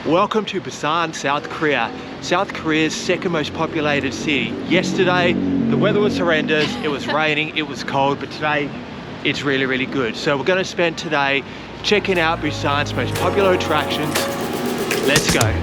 Welcome to Busan, South Korea. South Korea's second most populated city. Yesterday, the weather was horrendous, it was raining, it was cold, but today, it's really, really good. So we're gonna spend today checking out Busan's most popular attractions. Let's go.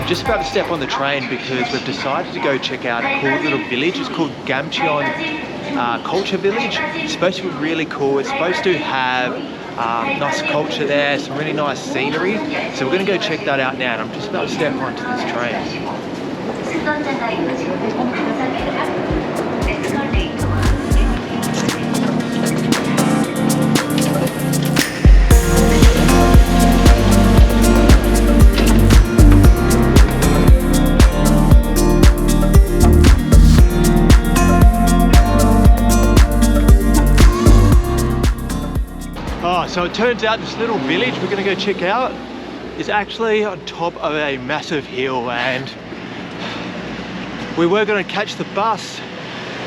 Just about to step on the train because we've decided to go check out a cool little village. It's called Gamcheon Cultural Village. It's supposed to be really cool. It's supposed to have nice culture there, some really nice scenery. So we're going to go check that out now, and I'm just about to step onto this train. So it turns out this little village we're going to go check out is actually on top of a massive hill, and we were going to catch the bus.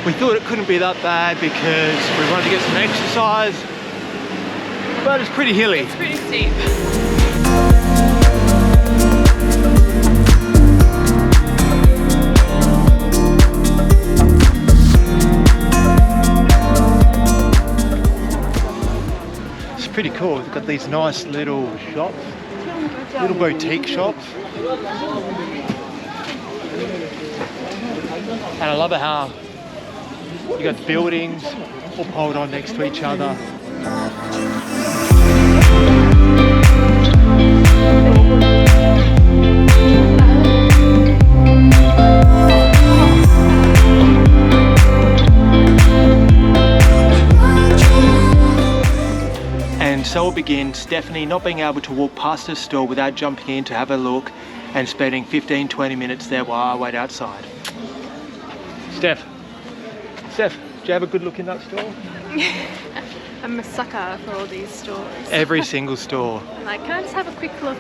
We thought it couldn't be that bad because we wanted to get some exercise, but it's pretty hilly. It's pretty steep. Pretty cool. We've got these nice little shops, little boutique shops, and I love it how you got buildings all piled on next to each other. So we'll begin. Stephanie not being able to walk past the store without jumping in to have a look and spending 15-20 minutes there while I wait outside. Steph, do you have a good look in that store? I'm a sucker for all these stores. Every single store. I'm like, can I just have a quick look?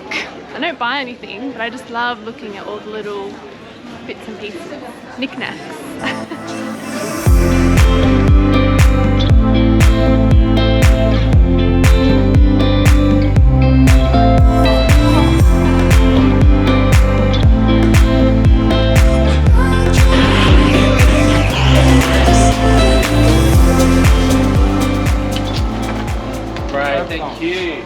I don't buy anything, but I just love looking at all the little bits and pieces, knickknacks. Thank you.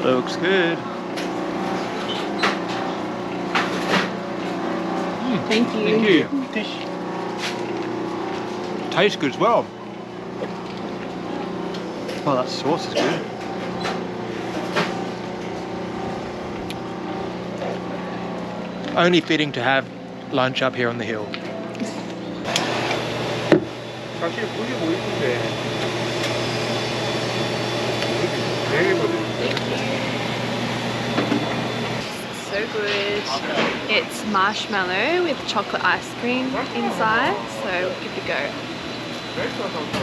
Looks good. Thank you. Thank you. Tastes good as well. Oh, that sauce is good. Only fitting to have lunch up here on the hill. So good. It's marshmallow with chocolate ice cream inside, so good to go.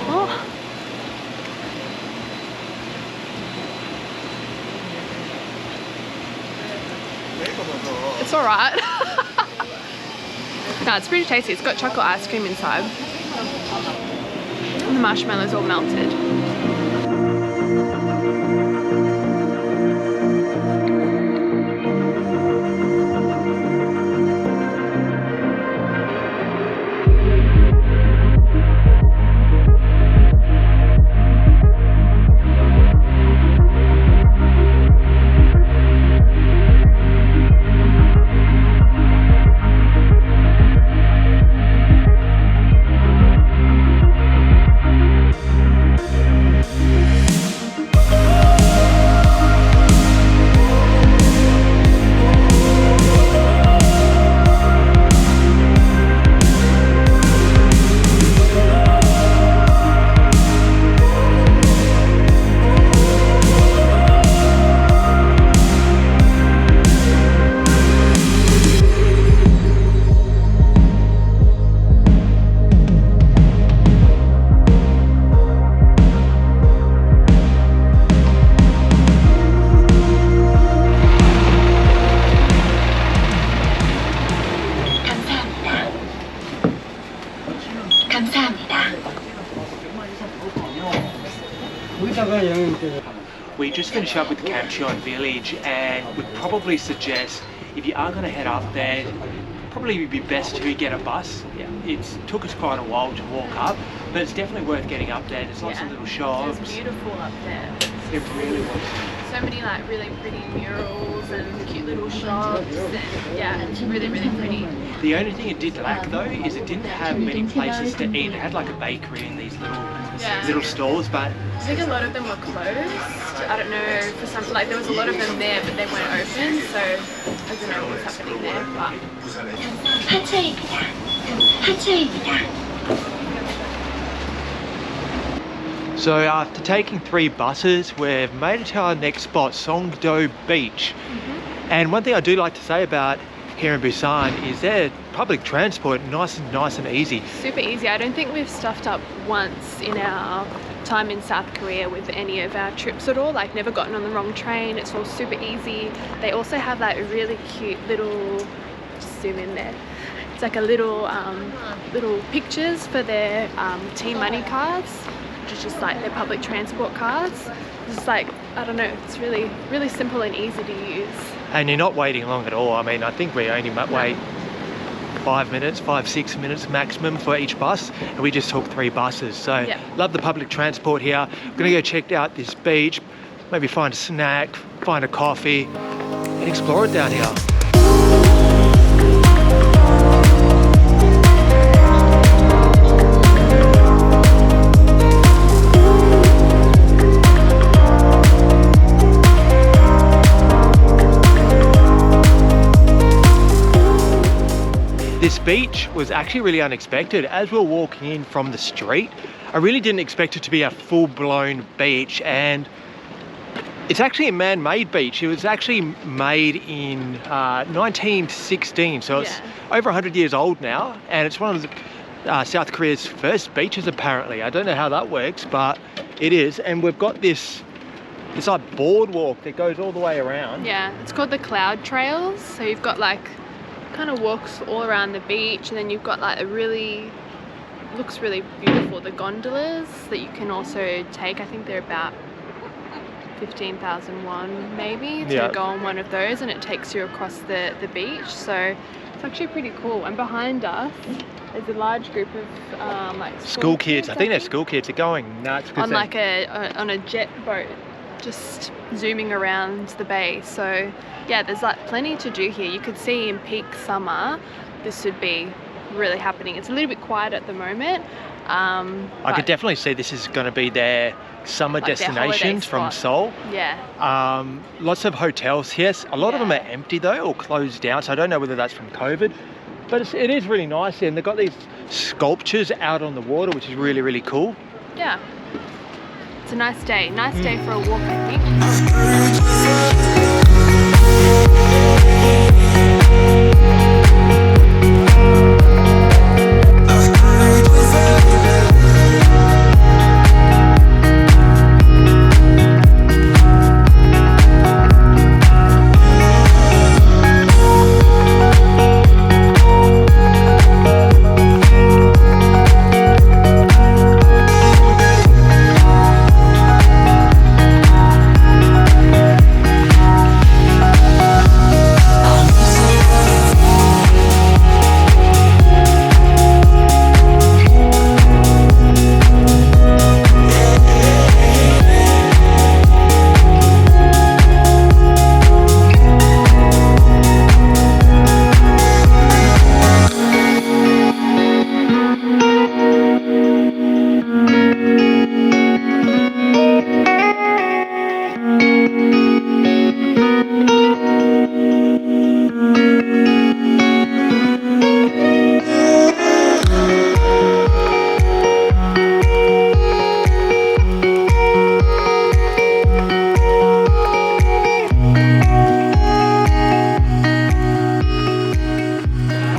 Oh. It's alright. No, it's pretty tasty. It's got chocolate ice cream inside. And the marshmallow's all melted. we just finished up with Gamcheon Village, and would probably suggest if you are going to head up there, probably would be best to get a bus. Yeah, it took us quite a while to walk up, but it's definitely worth getting up there. There's lots of little shops. It's beautiful up there. It really was. So many like really pretty murals and cute little shops, and yeah, it's really, really pretty. The only thing it did lack though is it didn't have many places to eat. It had like a bakery and these little stalls, but I think a lot of them were closed. I don't know, for some, like there was a lot of them there, but they weren't open, so I don't know what was happening there. So after taking 3 buses, we've made it to our next spot, Songdo Beach. And one thing I do like to say about here in Busan is their public transport nice and easy. Super easy. I don't think we've stuffed up once in our time in South Korea with any of our trips at all, like never gotten on the wrong train. It's all super easy. They also have like a really cute little, just zoom in there, it's like a little little pictures for their T-money cards, which is just like their public transport cards. It's just like, I don't know, it's really, really simple and easy to use. And you're not waiting long at all. I mean, I think we only wait 5-6 minutes maximum for each bus, and we just took 3 buses. So love the public transport here. We're gonna go check out this beach, maybe find a snack, find a coffee, and explore it down here. This beach was actually really unexpected. As we were walking in from the street, I really didn't expect it to be a full-blown beach, and it's actually a man-made beach. It was actually made in 1916, so it's over 100 years old now, and it's one of the, South Korea's first beaches apparently. I don't know how that works, but it is, and we've got this like boardwalk that goes all the way around. Yeah, it's called the Cloud Trails, so you've got like kind of walks all around the beach, and then you've got like looks really beautiful, the gondolas that you can also take. I think they're about 15,000 won maybe to go on one of those, and it takes you across the beach, so it's actually pretty cool. And behind us there's a large group of like school kids. I think they're school kids. They're going nuts on like on a jet boat, just zooming around the bay. So yeah, there's like plenty to do here. You could see in peak summer this would be really happening. It's a little bit quiet at the moment. I could definitely see this is going to be their summer like destinations from Seoul. Yeah. Lots of hotels here. A lot of them are empty though, or closed down, so I don't know whether that's from COVID. But it is really nice here, and they've got these sculptures out on the water, which is really, really cool. Yeah. It's a nice day for a walk, I think.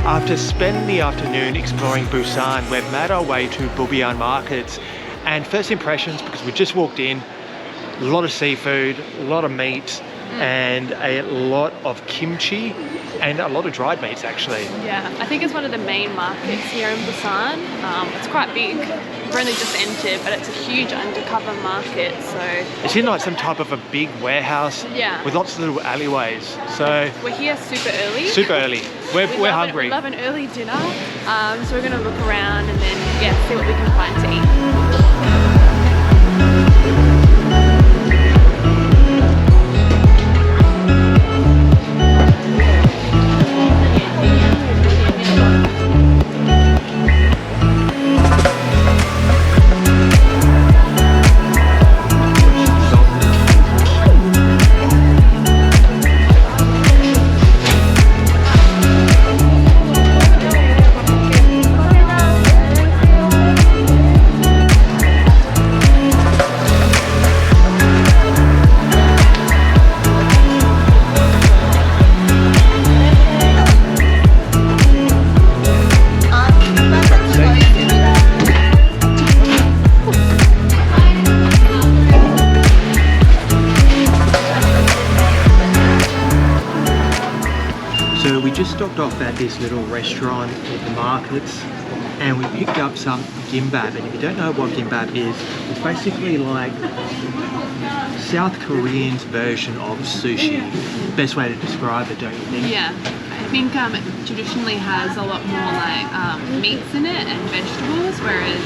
After spending the afternoon exploring Busan, we've made our way to Bupyeong Markets, and first impressions, because we just walked in, a lot of seafood, a lot of meat, and a lot of kimchi and a lot of dried meats actually. Yeah, I think it's one of the main markets here in Busan. It's quite big. We've only just entered, but it's a huge undercover market. So it's in like some type of a big warehouse with lots of little alleyways. So we're here super early. Super early. We're hungry. We love an early dinner. So we're gonna look around and then see what we can find to eat. So we just stopped off at this little restaurant at the markets and we picked up some gimbap, and if you don't know what gimbap is, it's basically like South Korean's version of sushi. Best way to describe it, don't you think? Yeah, I think it traditionally has a lot more like meats in it and vegetables, whereas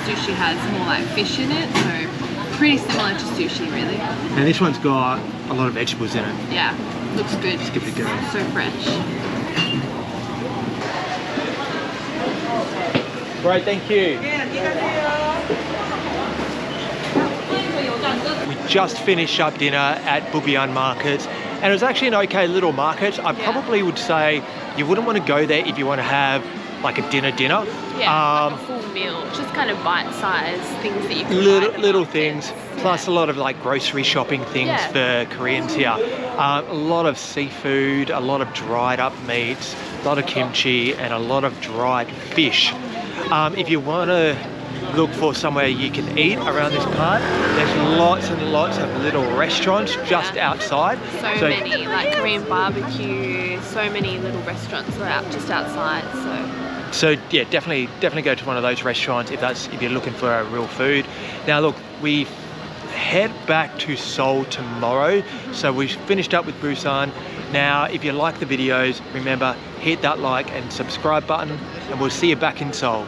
sushi has more like fish in it, so pretty similar to sushi really. And this one's got a lot of vegetables in it. Yeah, looks good. Let's give it a go. So fresh. Great, thank you. We just finished up dinner at Bupyeong Markets, and it was actually an okay little market. I probably would say you wouldn't want to go there if you want to have like a dinner. Yeah, like a full meal, just kind of bite-sized things that you can little things, plus a lot of like grocery shopping things for Koreans here. A lot of seafood, a lot of dried up meats, a lot of kimchi, and a lot of dried fish. If you want to look for somewhere you can eat around this part, there's lots and lots of little restaurants just outside. So many, like Korean barbecue, so many little restaurants are out just outside. So yeah, definitely go to one of those restaurants if you're looking for a real food. Now look, we head back to Seoul tomorrow, so we finished up with Busan. Now if you like the videos, remember hit that like and subscribe button, and we'll see you back in Seoul.